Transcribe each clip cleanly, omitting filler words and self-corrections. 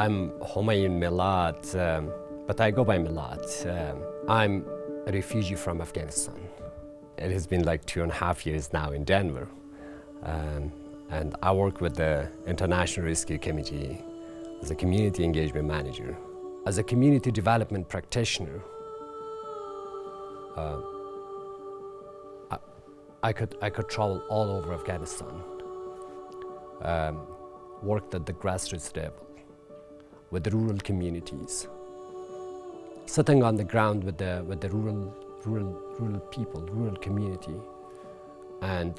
I'm Homayoon Milad, but I go by Milad. I'm a refugee from Afghanistan. It has been like 2.5 years now in Denver. And I work with the International Rescue Committee as a community engagement manager. As a community development practitioner, I could travel all over Afghanistan. Worked at the grassroots level with the rural communities, sitting on the ground with the rural people, rural community, and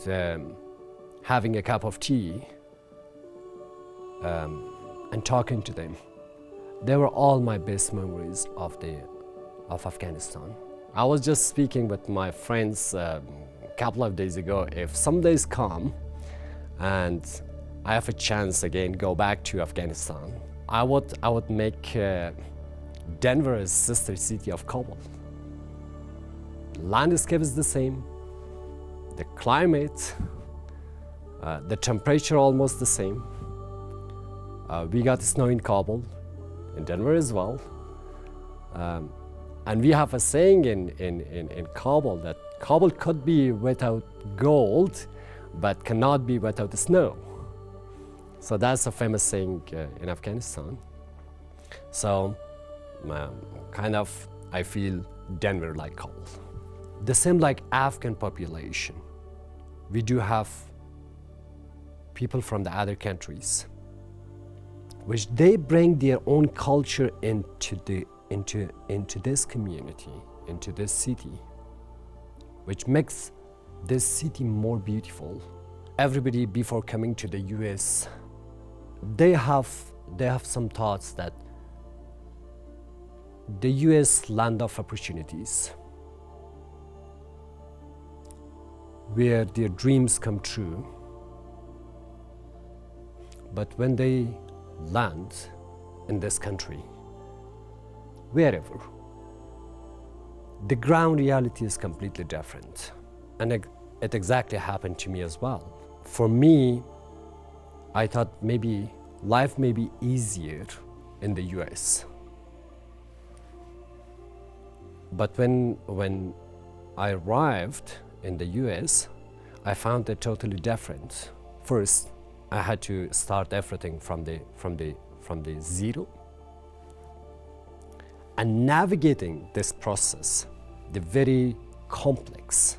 having a cup of tea and talking to them. They were all my best memories of Afghanistan. I was just speaking with my friends a couple of days ago. If some days come and I have a chance again go back to Afghanistan, I would make Denver a sister city of Kabul. Landscape is the same, the climate, the temperature almost the same. We got snow in Kabul, in Denver as well. And we have a saying in Kabul that Kabul could be without gold, but cannot be without snow. So that's a famous saying in Afghanistan. So kind of I feel Denver like Kabul. The same like Afghan population. We do have people from the other countries, which they bring their own culture into this community, into this city, which makes this city more beautiful. Everybody before coming to the US, they have some thoughts that the US land of opportunities, where their dreams come true. But when they land in this country, wherever, the ground reality is completely different. And it exactly happened to me as well. For me, I thought maybe life may be easier in the US. But when I arrived in the US, I found it totally different. First, I had to start everything from the zero. And navigating this process, the very complex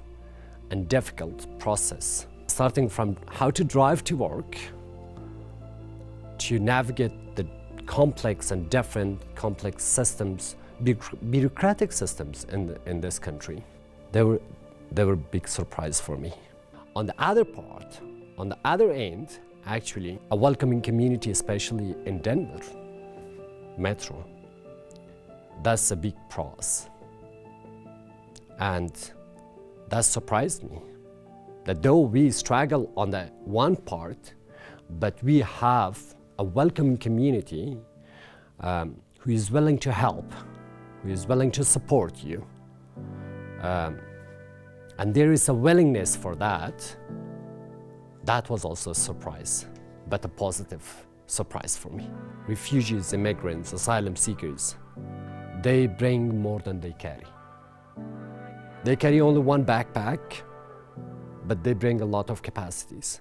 and difficult process, starting from how to drive to work, to navigate the complex and different complex systems, bureaucratic systems in this country, they were a big surprise for me. On the other part, on the other end, actually, a welcoming community, especially in Denver Metro, that's a big plus. And that surprised me, that though we struggle on the one part, but we have a welcoming community who is willing to help, who is willing to support you. And there is a willingness for that. That was also a surprise, but a positive surprise for me. Refugees, immigrants, asylum seekers, they bring more than they carry. They carry only one backpack, but they bring a lot of capacities.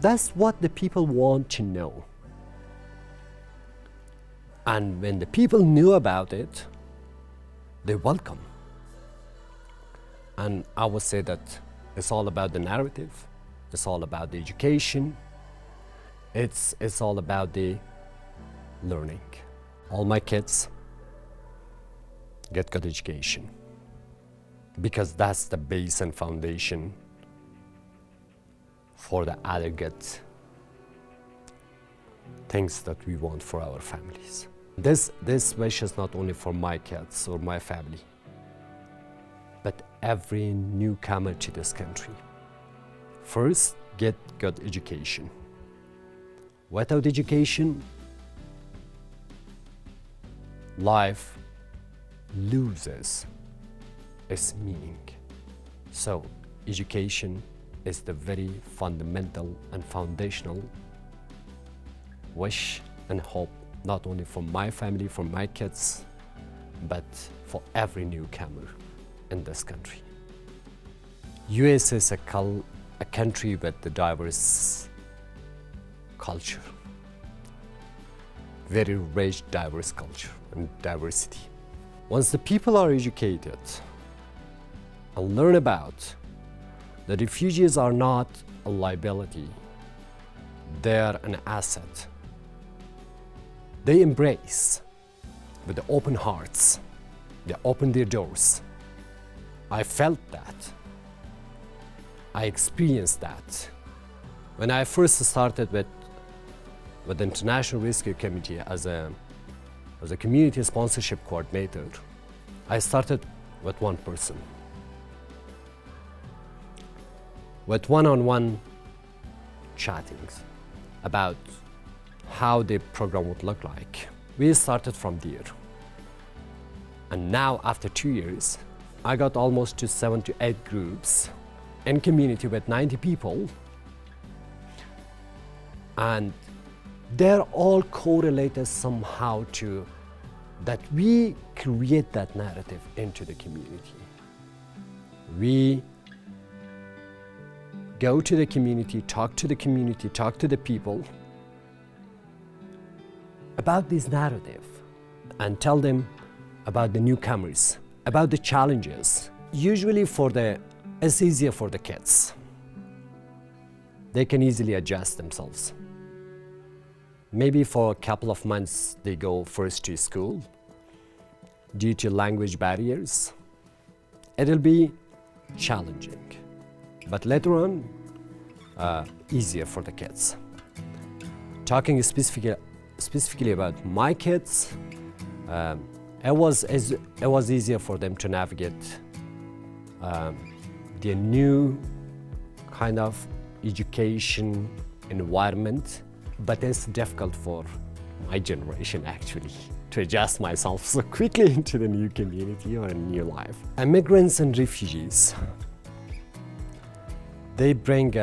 That's what the people want to know. And when the people knew about it, they welcome. And I would say that it's all about the narrative, it's all about the education, it's all about the learning. All my kids get good education, because that's the base and foundation for the other good things that we want for our families. This wish is not only for my kids or my family, but every newcomer to this country. First, get good education. Without education, life loses its meaning. So, education is the very fundamental and foundational wish and hope not only for my family, for my kids, but for every newcomer in this country. US is a country with a diverse culture, very rich, diverse culture and diversity. Once the people are educated and learn about the refugees are not a liability, they're an asset. They embrace with the open hearts, they open their doors. I felt that. I experienced that. When I first started with the International Rescue Committee as a community sponsorship coordinator, I started with one person, with one-on-one chattings about how the program would look like. We started from there. And now, after 2 years, I got almost to 7 to 8 groups in community with 90 people. And they're all correlated somehow to that we create that narrative into the community. We go to the community, talk to the people about this narrative and tell them about the newcomers, about the challenges. Usually it's easier for the kids. They can easily adjust themselves. Maybe for a couple of months they go first to school due to language barriers. It'll be challenging, but later on, easier for the kids. Talking specifically about my kids, it was easier for them to navigate the new kind of education environment, but it's difficult for my generation actually to adjust myself so quickly into the new community or a new life. Immigrants and refugees, they bring,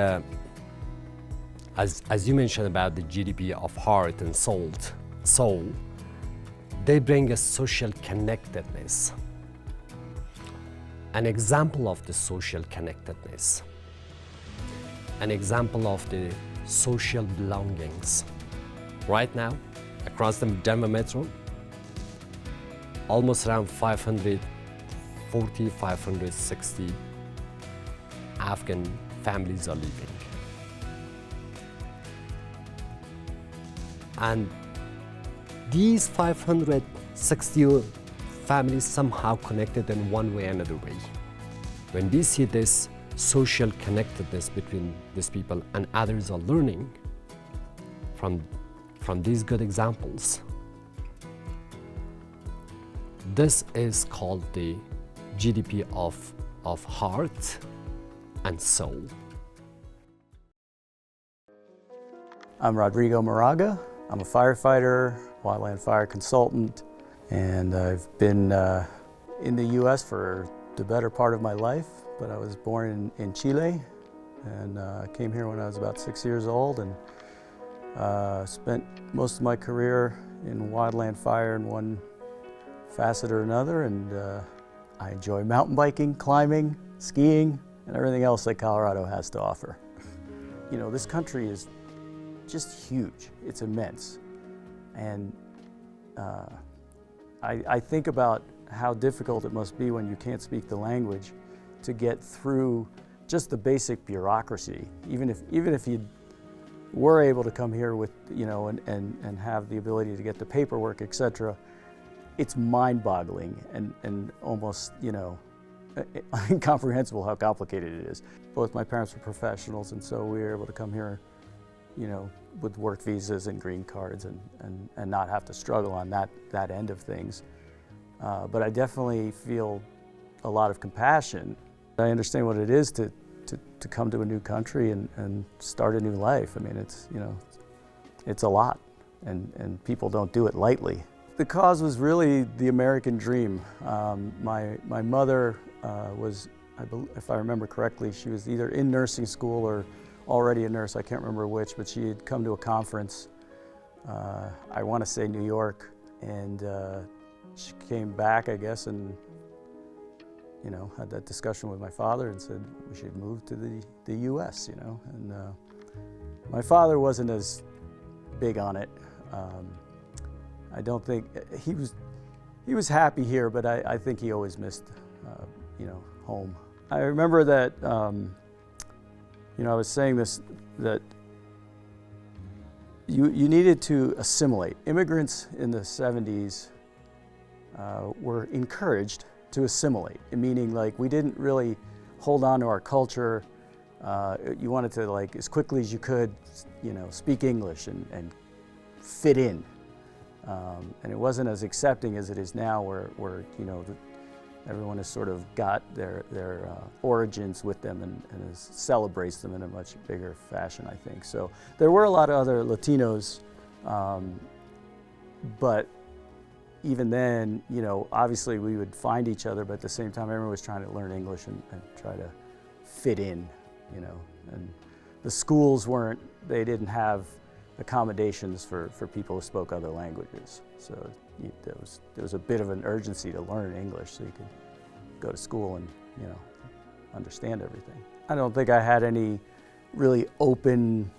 as you mentioned about the GDP of heart and soul, they bring a social connectedness. An example of the social connectedness, an example of the social belongings. Right now, across the Denver Metro, almost around 540, 560 Afghan families are living. And these 560 families somehow connected in one way or another way. When we see this social connectedness between these people and others are learning from these good examples, this is called the GDP of heart and soul. I'm Rodrigo Moraga. I'm a firefighter, wildland fire consultant, and I've been in the U.S. for the better part of my life, but I was born in Chile and came here when I was about 6 years old and spent most of my career in wildland fire in one facet or another, and I enjoy mountain biking, climbing, skiing, and everything else that Colorado has to offer. You know, this country is just huge. It's immense. And I think about how difficult it must be when you can't speak the language to get through just the basic bureaucracy. Even if you were able to come here with, you know, and have the ability to get the paperwork, etc., it's mind-boggling and almost, you know, incomprehensible how complicated it is. Both my parents were professionals, and so we were able to come here, you know, with work visas and green cards and not have to struggle on that end of things. But I definitely feel a lot of compassion. I understand what it is to come to a new country and start a new life. I mean, it's, you know, it's a lot, and people don't do it lightly. The cause was really the American dream. My mother was, if I remember correctly, she was either in nursing school or already a nurse, I can't remember which, but she had come to a conference I want to say New York, and she came back, I guess, and had that discussion with my father and said we should move to the U.S. And my father wasn't as big on it. I don't think he was happy here, but I think he always missed home. I remember that I was saying this, that you needed to assimilate. Immigrants in the 70s were encouraged to assimilate, meaning like we didn't really hold on to our culture. You wanted to, like, as quickly as you could, speak English and fit in. And it wasn't as accepting as it is now, where everyone has sort of got their origins with them and celebrates them in a much bigger fashion, I think. So there were a lot of other Latinos, but even then, obviously we would find each other, but at the same time, everyone was trying to learn English and try to fit in, and the schools they didn't have accommodations for people who spoke other languages. So there was a bit of an urgency to learn English so you could go to school and understand everything. I don't think I had any really open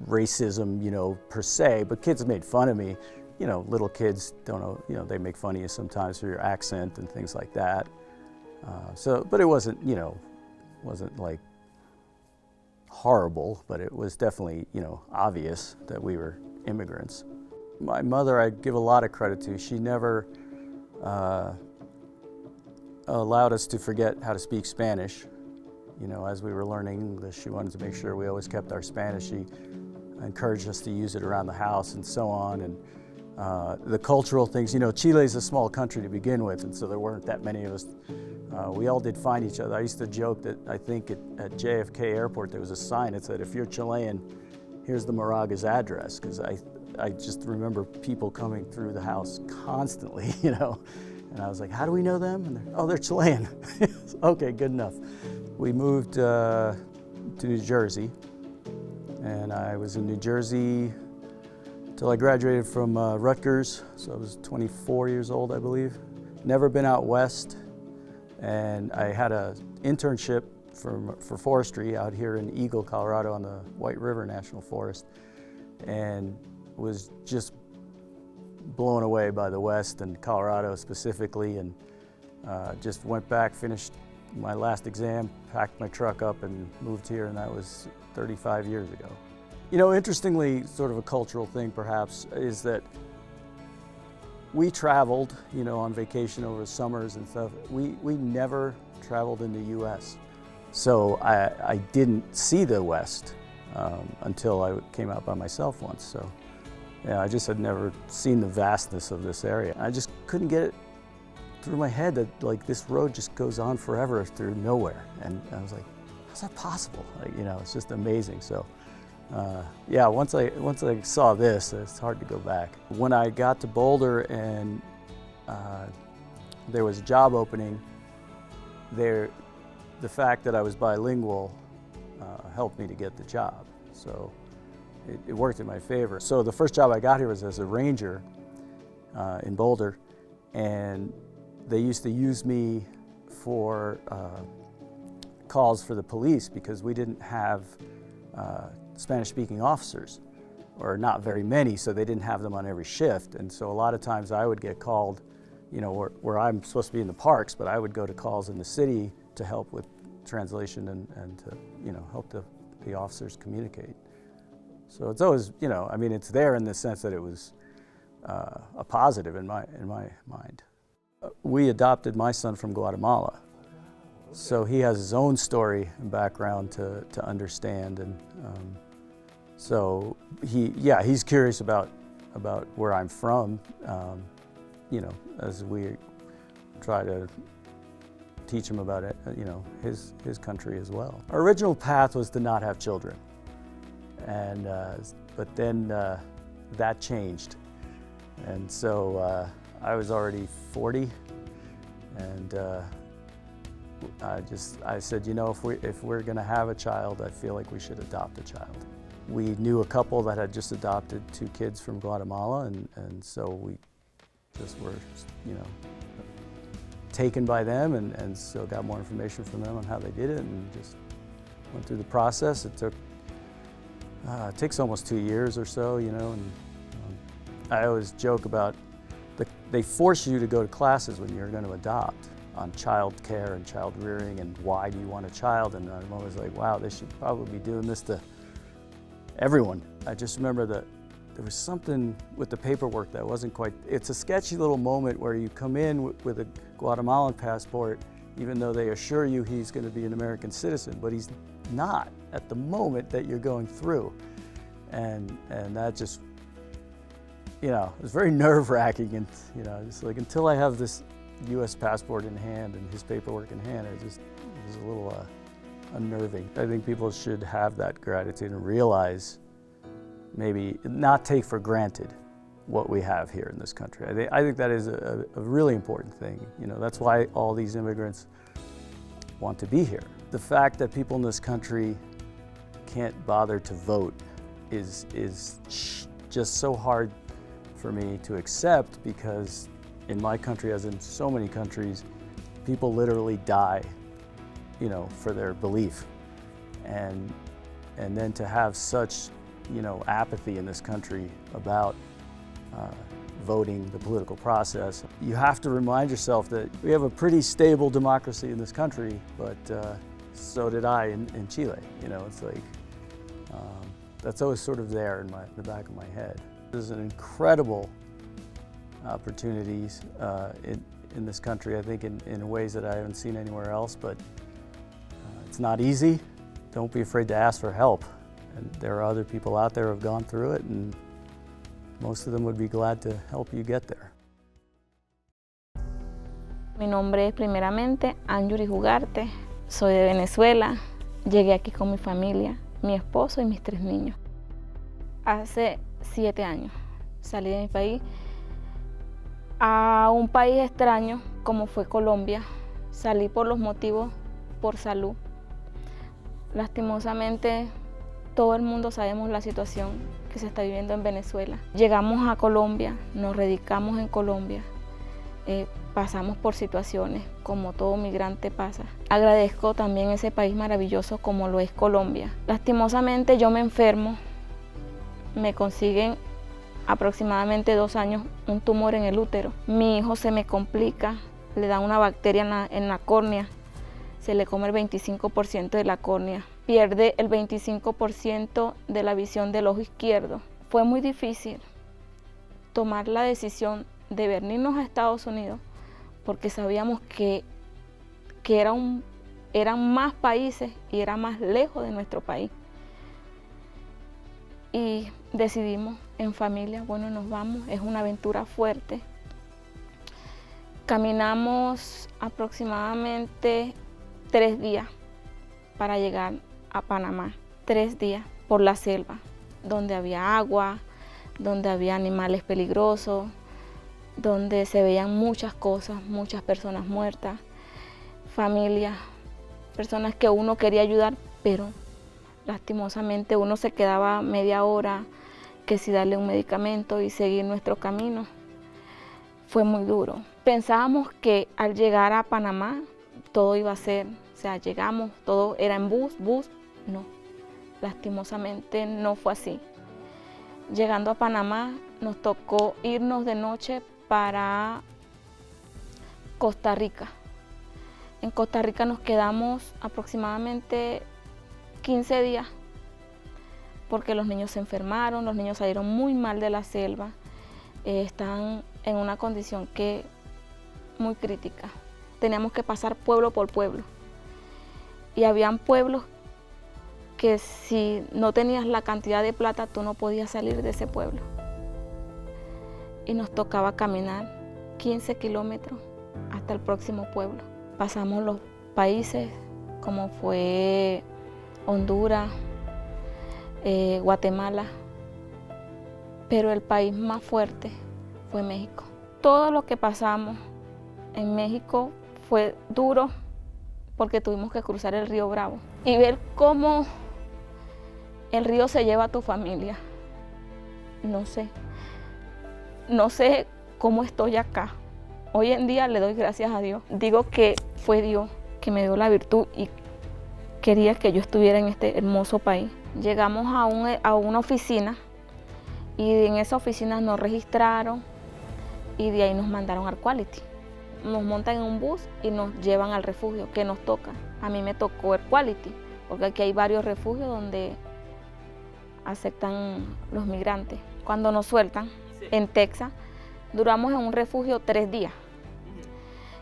racism, per se, but kids made fun of me. Little kids don't know, they make fun of you sometimes for your accent and things like that. But it wasn't, wasn't like horrible, but it was definitely, obvious that we were immigrants. My mother, I give a lot of credit to. She never allowed us to forget how to speak Spanish. As we were learning English, she wanted to make sure we always kept our Spanish. She encouraged us to use it around the house and so on. And the cultural things, Chile is a small country to begin with, and so there weren't that many of us. We all did find each other. I used to joke that I think at JFK Airport there was a sign that said, if you're Chilean, here's the Moraga's address, because I just remember people coming through the house constantly, and I was like, how do we know them? And they're Chilean. Okay, good enough. We moved to New Jersey, and I was in New Jersey till I graduated from Rutgers, so I was 24 years old, I believe. Never been out west, and I had an internship for forestry out here in Eagle, Colorado, on the White River National Forest, and was just blown away by the West and Colorado specifically, and just went back, finished my last exam, packed my truck up and moved here, and that was 35 years ago. Interestingly, sort of a cultural thing perhaps, is that we traveled, on vacation over summers and stuff. We never traveled in the US. So I didn't see the West until I came out by myself once. So yeah, I just had never seen the vastness of this area. I just couldn't get it through my head that, like, this road just goes on forever through nowhere. And I was like, how's that possible? Like, it's just amazing. So yeah, once I saw this, it's hard to go back. When I got to Boulder and there was a job opening there, the fact that I was bilingual helped me to get the job. So it worked in my favor. So the first job I got here was as a ranger in Boulder, and they used to use me for calls for the police because we didn't have Spanish-speaking officers, or not very many, so they didn't have them on every shift. And so a lot of times I would get called, where I'm supposed to be in the parks, but I would go to calls in the city to help with translation and to, help the officers communicate. So it's always, it's there in the sense that it was a positive in my mind. We adopted my son from Guatemala, so he has his own story and background to understand, and so he's curious about where I'm from, as we try to teach him about it, his country as well. Our original path was to not have children, and but then that changed, and so I was already 40, and I said, if we're going to have a child, I feel like we should adopt a child. We knew a couple that had just adopted 2 kids from Guatemala, and so we just were, you know, taken by them, and so got more information from them on how they did it, and just went through the process. It takes almost 2 years or so, you know, and I always joke about they force you to go to classes when you're going to adopt on child care and child rearing and why do you want a child, and I'm always like, wow, they should probably be doing this to everyone. I just remember that there was something with the paperwork that wasn't quite, it's a sketchy little moment where you come in with a Guatemalan passport, even though they assure you he's going to be an American citizen, but he's not at the moment that you're going through. And that just, you know, it was very nerve-wracking, and, you know, just like until I have this U.S. passport in hand and his paperwork in hand, it was a little unnerving. I think people should have that gratitude and realize, maybe not take for granted what we have here in this country. I think that is a really important thing. You know, that's why all these immigrants want to be here. The fact that people in this country can't bother to vote is just so hard for me to accept, because in my country, as in so many countries, people literally die, you know, for their belief. And then to have such, you know, apathy in this country about voting, the political process. You have to remind yourself that we have a pretty stable democracy in this country, but so did I in Chile. You know, it's like, that's always sort of there in the back of my head. There's an incredible opportunities in this country, I think, in ways that I haven't seen anywhere else, but it's not easy. Don't be afraid to ask for help. And there are other people out there who have gone through it, and most of them would be glad to help you get there. Mi nombre es primeramente Yuri Ugarte, soy de Venezuela, llegué aquí con mi familia, mi esposo y mis 3 niños. Hace 7 años salí de mi país a un país extraño como fue Colombia. Salí por los motivos por salud. Lastimosamente todo el mundo sabemos la situación que se está viviendo en Venezuela. Llegamos a Colombia, nos radicamos en Colombia, pasamos por situaciones como todo migrante pasa. Agradezco también ese país maravilloso como lo es Colombia. Lastimosamente yo me enfermo, me consiguen aproximadamente 2 años un tumor en el útero. Mi hijo se me complica, le da una bacteria en la córnea, se le come el 25% de la córnea. Pierde el 25% de la visión del ojo izquierdo. Fue muy difícil tomar la decisión de venirnos a Estados Unidos porque sabíamos que eran más países y era más lejos de nuestro país. Y decidimos en familia, bueno, nos vamos, es una aventura fuerte. Caminamos aproximadamente 3 días para llegar a Panamá, 3 días por la selva, donde había agua, donde había animales peligrosos, donde se veían muchas cosas, muchas personas muertas, familias, personas que uno quería ayudar, pero lastimosamente uno se quedaba media hora, que si darle un medicamento y seguir nuestro camino. Fue muy duro. Pensábamos que al llegar a Panamá todo iba a ser, o sea, llegamos, todo era en bus, no. Lastimosamente no fue así. Llegando a Panamá nos tocó irnos de noche para Costa Rica. En Costa Rica nos quedamos aproximadamente 15 días porque los niños se enfermaron, los niños salieron muy mal de la selva, están en una condición muy crítica. Teníamos que pasar pueblo por pueblo y habían pueblos que si no tenías la cantidad de plata tú no podías salir de ese pueblo. Y nos tocaba caminar 15 kilómetros hasta el próximo pueblo. Pasamos los países como fue Honduras, Guatemala, pero el país más fuerte fue México. Todo lo que pasamos en México fue duro porque tuvimos que cruzar el río Bravo y ver cómo El río se lleva a tu familia. No sé cómo estoy acá. Hoy en día le doy gracias a Dios. Digo que fue Dios que me dio la virtud y quería que yo estuviera en este hermoso país. Llegamos a una oficina y en esa oficina nos registraron y de ahí nos mandaron al Quality. Nos montan en un bus y nos llevan al refugio que nos toca. A mí me tocó el Quality, porque aquí hay varios refugios donde aceptan los migrantes. Cuando nos sueltan en Texas, duramos en un refugio 3 días.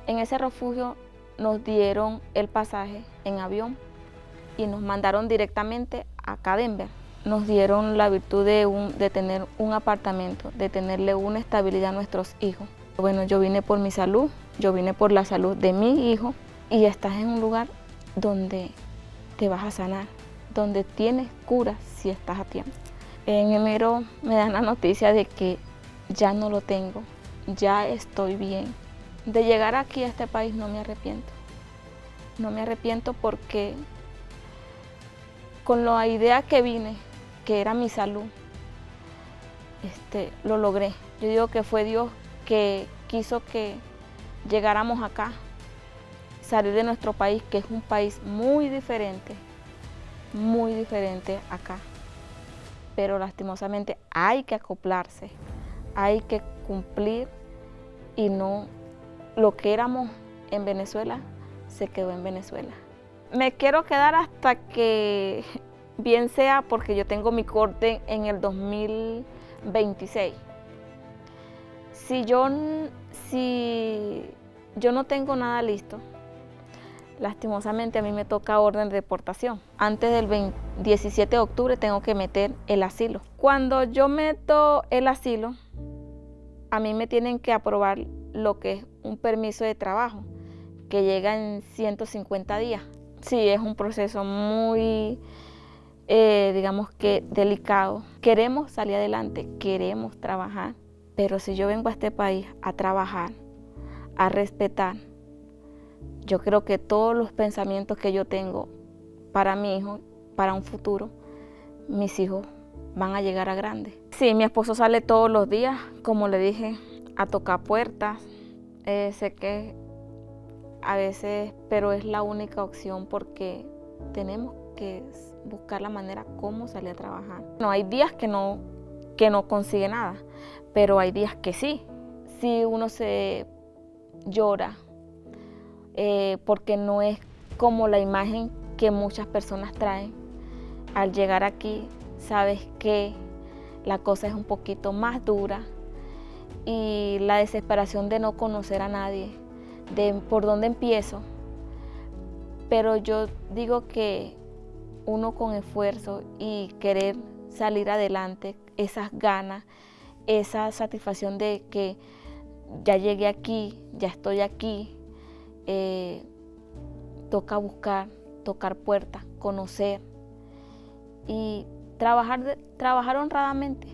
En ese refugio nos dieron el pasaje en avión y nos mandaron directamente acá a Denver. Nos dieron la virtud de tener un apartamento, de tenerle una estabilidad a nuestros hijos. Bueno, yo vine por mi salud, yo vine por la salud de mi hijo y estás en un lugar donde te vas a sanar, donde tienes cura si estás a tiempo. En enero me dan la noticia de que ya no lo tengo, ya estoy bien. De llegar aquí a este país no me arrepiento. No me arrepiento porque con la idea que vine, que era mi salud, lo logré. Yo digo que fue Dios que quiso que llegáramos acá, salir de nuestro país, que es un país muy diferente acá. Pero lastimosamente hay que acoplarse, hay que cumplir y no lo que éramos en Venezuela se quedó en Venezuela. Me quiero quedar hasta que bien sea porque yo tengo mi corte en el 2026. Si yo no tengo nada listo, lastimosamente a mí me toca orden de deportación. Antes del 17 de octubre tengo que meter el asilo. Cuando yo meto el asilo, a mí me tienen que aprobar lo que es un permiso de trabajo, que llega en 150 días. Sí, es un proceso muy, digamos que delicado. Queremos salir adelante, queremos trabajar, pero si yo vengo a este país a trabajar, a respetar, yo creo que todos los pensamientos que yo tengo para mi hijo, para un futuro, mis hijos van a llegar a grandes. Sí, mi esposo sale todos los días, como le dije, a tocar puertas. Sé que a veces, pero es la única opción porque tenemos que buscar la manera cómo salir a trabajar. No, hay días que no consigue nada, pero hay días que sí. Si uno se llora, porque no es como la imagen que muchas personas traen. Al llegar aquí, sabes que la cosa es un poquito más dura y la desesperación de no conocer a nadie, de por dónde empiezo. Pero yo digo que uno con esfuerzo y querer salir adelante, esas ganas, esa satisfacción de que ya llegué aquí, ya estoy aquí, toca buscar, tocar puertas, conocer y trabajar honradamente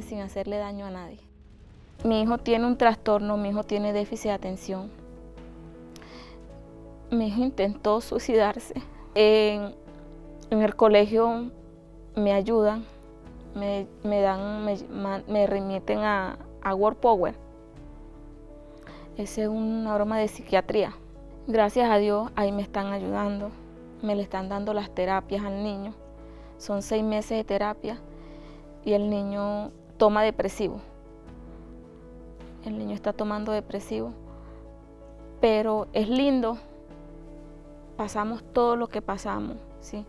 sin hacerle daño a nadie. Mi hijo tiene un trastorno, mi hijo tiene déficit de atención. Mi hijo intentó suicidarse. En el colegio me ayudan, me remiten a World Power. Esa es una broma de psiquiatría. Gracias a Dios, ahí me están ayudando, me le están dando las terapias al niño. Son 6 meses de terapia y el niño toma depresivo. El niño está tomando depresivo, pero es lindo. Pasamos todo lo que pasamos, ¿sí?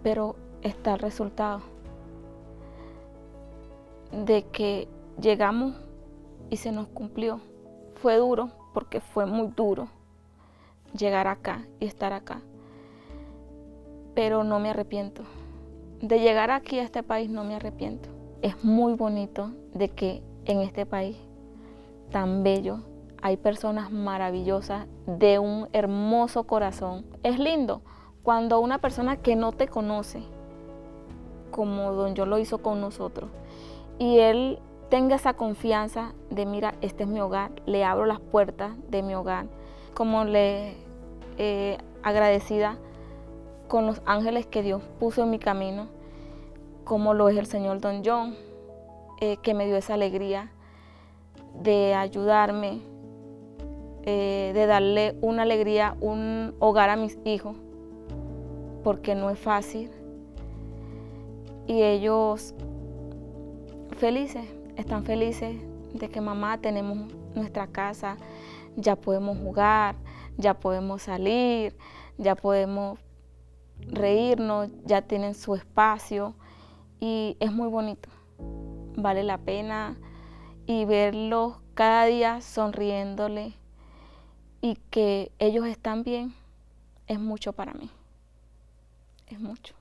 Pero está el resultado de que llegamos y se nos cumplió. Fue duro porque fue muy duro llegar acá y estar acá, pero no me arrepiento. De llegar aquí a este país no me arrepiento. Es muy bonito de que en este país tan bello hay personas maravillosas de un hermoso corazón. Es lindo cuando una persona que no te conoce, como don yo lo hizo con nosotros, y él tenga esa confianza de mira, este es mi hogar, le abro las puertas de mi hogar. Como le agradecida con los ángeles que Dios puso en mi camino, como lo es el señor Don John, que me dio esa alegría de ayudarme, de darle una alegría, un hogar a mis hijos, porque no es fácil. Y ellos felices, están felices de que mamá tenemos nuestra casa, ya podemos jugar, ya podemos salir, ya podemos reírnos, ya tienen su espacio y es muy bonito, vale la pena, y verlos cada día sonriéndole y que ellos están bien es mucho para mí, es mucho.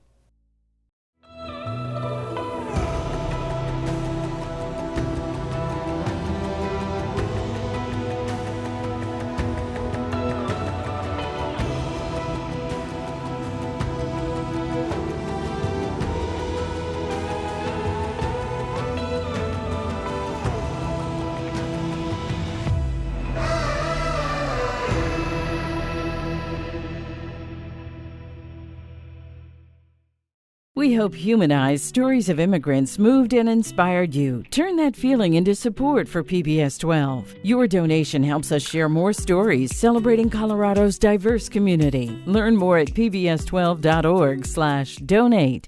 We hope Humanize Stories of Immigrants moved and inspired you. Turn that feeling into support for PBS 12. Your donation helps us share more stories celebrating Colorado's diverse community. Learn more at pbs12.org/donate.